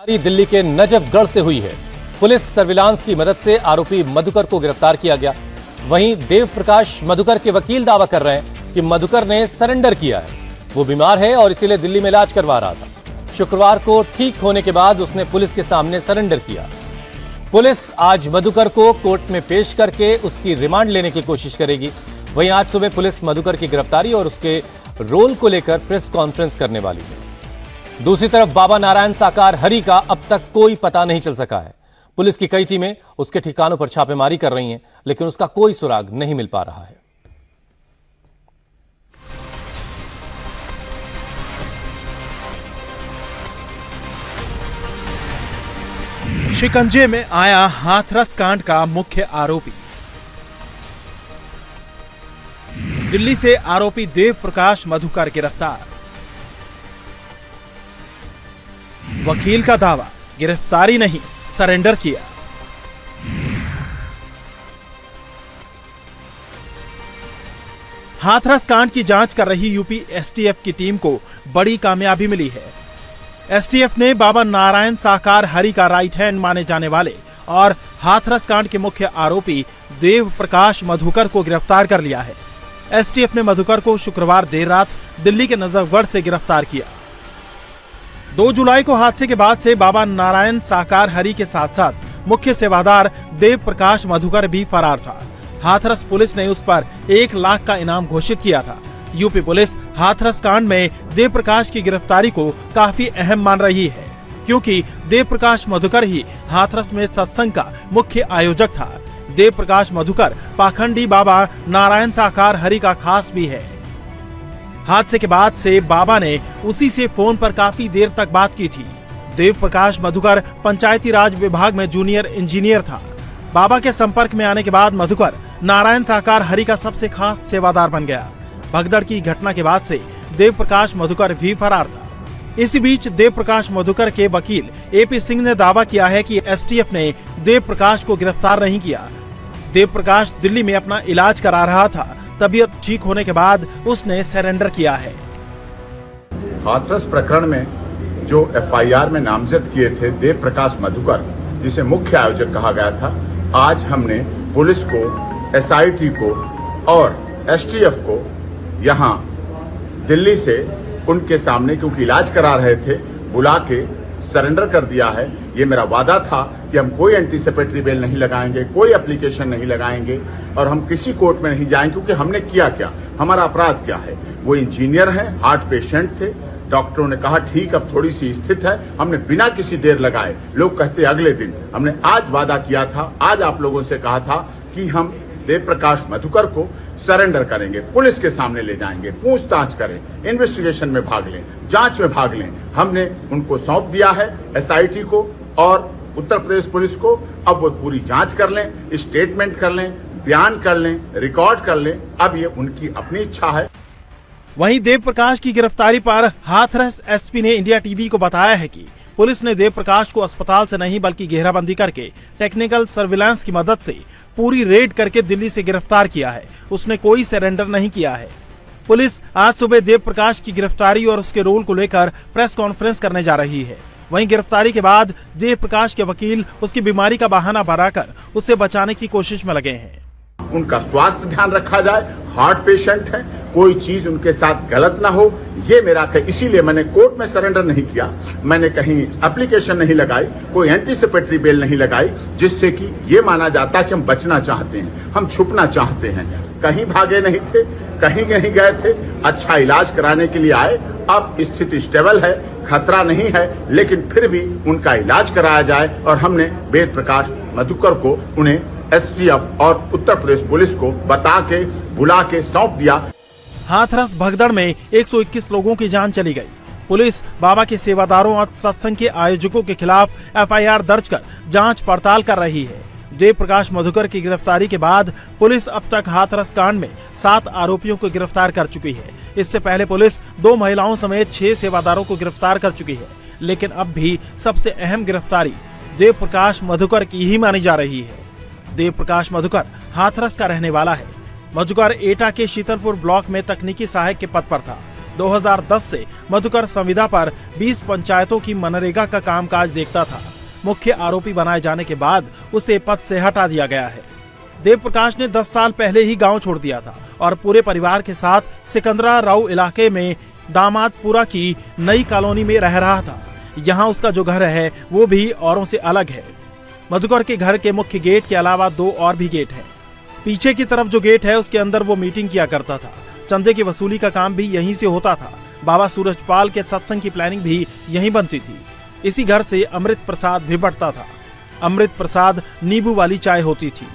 गिरफ्तारी दिल्ली के नजफगढ़ से हुई है। पुलिस सर्विलांस की मदद से आरोपी मधुकर को गिरफ्तार किया गया। वहीं देव प्रकाश मधुकर के वकील दावा कर रहे हैं कि मधुकर ने सरेंडर किया है। वो बीमार है और इसीलिए दिल्ली में इलाज करवा रहा था। शुक्रवार को ठीक होने के बाद उसने पुलिस के सामने सरेंडर किया। पुलिस आज मधुकर को कोर्ट में पेश करके उसकी रिमांड लेने की कोशिश करेगी। वहीं आज सुबह पुलिस मधुकर की गिरफ्तारी और उसके रोल को लेकर प्रेस कॉन्फ्रेंस करने वाली है। दूसरी तरफ बाबा नारायण साकार हरि का अब तक कोई पता नहीं चल सका है। पुलिस की कई टीमें उसके ठिकानों पर छापेमारी कर रही हैं, लेकिन उसका कोई सुराग नहीं मिल पा रहा है। शिकंजे में आया हाथरस कांड का मुख्य आरोपी। दिल्ली से आरोपी देव प्रकाश मधुकर गिरफ्तार। वकील का दावा, गिरफ्तारी नहीं सरेंडर किया। हाथरस कांड की जांच कर रही यूपी एसटीएफ की टीम को बड़ी कामयाबी मिली है। एसटीएफ ने बाबा नारायण साकार हरि का राइट हैंड माने जाने वाले और हाथरस कांड के मुख्य आरोपी देव प्रकाश मधुकर को गिरफ्तार कर लिया है। एसटीएफ ने मधुकर को शुक्रवार देर रात दिल्ली के नजफगढ़ से गिरफ्तार किया। 2 जुलाई को हादसे के बाद से बाबा नारायण साकार हरि के साथ साथ मुख्य सेवादार देव प्रकाश मधुकर भी फरार था। हाथरस पुलिस ने उस पर 1 लाख का इनाम घोषित किया था। यूपी पुलिस हाथरस कांड में देव प्रकाश की गिरफ्तारी को काफी अहम मान रही है, क्योंकि देव प्रकाश मधुकर ही हाथरस में सत्संग का मुख्य आयोजक था। देव प्रकाश मधुकर पाखंडी बाबा नारायण साकार हरि का खास भी है। हादसे के बाद से बाबा ने उसी से फोन पर काफी देर तक बात की थी। देव प्रकाश मधुकर पंचायती राज विभाग में जूनियर इंजीनियर था। बाबा के संपर्क में आने के बाद मधुकर नारायण साकार हरि का सबसे खास सेवादार बन गया। भगदड़ की घटना के बाद से देव प्रकाश मधुकर भी फरार था। इसी बीच देव प्रकाश मधुकर के वकील एपी सिंह ने दावा किया है कि एसटीएफ ने देव प्रकाश को गिरफ्तार नहीं किया। देव प्रकाश दिल्ली में अपना इलाज करा रहा था। तबीयत ठीक होने के बाद उसने सरेंडर किया है। हाथरस प्रकरण में जो एफआईआर में नामजद किए थे देव प्रकाश मधुकर, जिसे मुख्य आयोजक कहा गया था, आज हमने पुलिस को, एसआईटी को और एसटीएफ को यहाँ दिल्ली से उनके सामने, क्योंकि इलाज करा रहे थे, बुला के सरेंडर कर दिया है। ये मेरा वादा था कि हम कोई एंटीसिपेटरी बेल नहीं लगाएंगे, कोई एप्लीकेशन नहीं लगाएंगे और हम किसी कोर्ट में नहीं जाएंगे, क्योंकि हमने किया क्या, हमारा अपराध क्या है। वो इंजीनियर हैं, हार्ट पेशेंट थे। डॉक्टरों ने कहा ठीक अब थोड़ी सी स्थित है। हमने बिना किसी देर लगाए, लोग कहते अगले दिन, हमने आज वादा किया था, आज आप लोगों से कहा था कि हम देव प्रकाश मधुकर को सरेंडर करेंगे, पुलिस के सामने ले जाएंगे, पूछताछ करें, इन्वेस्टिगेशन में भाग लें, जांच में भाग लें। हमने उनको सौंप दिया है एसआईटी को और उत्तर प्रदेश पुलिस को। अब वो पूरी जांच कर लें, स्टेटमेंट कर लें, बयान कर लें, रिकॉर्ड कर लें। अब ये उनकी अपनी इच्छा है। वहीं देव प्रकाश की गिरफ्तारी पर हाथरस एसपी ने इंडिया टीवी को बताया है कि पुलिस ने देव प्रकाश को अस्पताल से नहीं बल्कि घेराबंदी करके टेक्निकल सर्विलांस की मदद से पूरी रेड करके दिल्ली से गिरफ्तार किया है। उसने कोई सरेंडर नहीं किया है। पुलिस आज सुबह देव प्रकाश की गिरफ्तारी और उसके रोल को लेकर प्रेस कॉन्फ्रेंस करने जा रही है। वहीं गिरफ्तारी के बाद देव प्रकाश के वकील उसकी बीमारी का बहाना बनाकर उसे बचाने की कोशिश में लगे हैं। उनका स्वास्थ्य ध्यान रखा जाए, हार्ट पेशेंट है, कोई चीज उनके साथ गलत ना हो, ये मेरा इसीलिए मैंने कोर्ट में सरेंडर नहीं किया। मैंने कहीं एप्लीकेशन नहीं लगाई, कोई एंटीसिपेटरी बेल नहीं लगाई, जिससे कि ये माना जाता कि हम बचना चाहते हैं, हम छुपना चाहते हैं। कहीं भागे नहीं थे, कहीं नहीं गए थे, अच्छा इलाज कराने के लिए आए। अब स्थिति स्टेबल है, खतरा नहीं है, लेकिन फिर भी उनका इलाज कराया जाए और हमने देव प्रकाश मधुकर को उन्हें एसटीएफ और उत्तर प्रदेश पुलिस को बता के, बुला के सौंप दिया। हाथरस भगदड़ में 121 लोगों की जान चली गई। पुलिस बाबा के सेवादारों और सत्संग के आयोजकों के खिलाफ एफआईआर दर्ज कर जांच पड़ताल कर रही है। देव प्रकाश मधुकर की गिरफ्तारी के बाद पुलिस अब तक हाथरस कांड में 7 आरोपियों को गिरफ्तार कर चुकी है। इससे पहले पुलिस 2 महिलाओं समेत 6 सेवादारों को गिरफ्तार कर चुकी है, लेकिन अब भी सबसे अहम गिरफ्तारी देव प्रकाश मधुकर की ही मानी जा रही है। देव प्रकाश मधुकर हाथरस का रहने वाला है। मधुकर एटा के शीतलपुर ब्लॉक में तकनीकी सहायक के पद पर था। 2010 से मधुकर संविदा पर 20 पंचायतों की मनरेगा का कामकाज देखता था। मुख्य आरोपी बनाए जाने के बाद उसे पद से हटा दिया गया है। देव प्रकाश ने 10 साल पहले ही गांव छोड़ दिया था और पूरे परिवार के साथ सिकंदरा राव इलाके में दामादपुरा की नई कॉलोनी में रह रहा था। यहाँ उसका जो घर है वो भी औरों से अलग है। मधुकर के घर के मुख्य गेट के अलावा 2 और भी गेट हैं। पीछे की तरफ जो गेट है उसके अंदर वो मीटिंग किया करता था। चंदे की वसूली का काम भी यहीं से होता था। बाबा सूरजपाल के सत्संग की प्लानिंग भी यहीं बनती थी। इसी घर से अमृत प्रसाद भी बढ़ता था। अमृत प्रसाद नींबू वाली चाय होती थी।